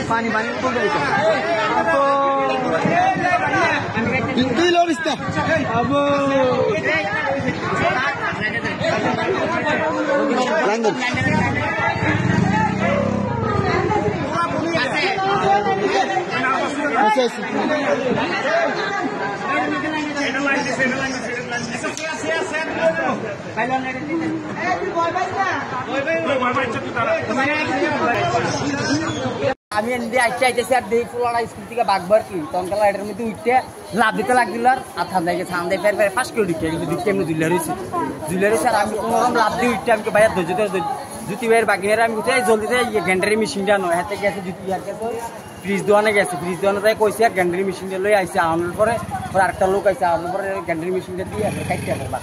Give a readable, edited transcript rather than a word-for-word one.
पानी पानी itu loris dah. Abo. Lanjut. Proses. আমি এনে আইতেছি আর দেখি ফুলারা স্কুল থেকে বাগবার কি তনকালা এটার মধ্যে উঠতে লাভ দিতে লাগছিল আর ঠান্ডায় গেছে ঠান্ডায় ফের ফের ফার্স্ট করে ঢুকে কিন্তু ঢুকতে এমনি জুলিয়া রয়েছে আর আমি কোনো লাভ দিয়ে উঠতে আমি ভাইয়া জুতি ভাইয়ের বাগিনের আমি উঠে জলদিতে গ্যান্ডারি মেশিনটা নয় হাতে গেছে জুতি আর গেছে ফ্রিজ দোকানে গেছে ফ্রিজ দোকানে তাই কইছে আর গ্যান্ডারি মেশিনটা লই আইসে আনার পরে আরেকটা লোক আইসে আনার পরে গ্যান্ডারি মেশিনটা দিয়ে কাটতে পারবা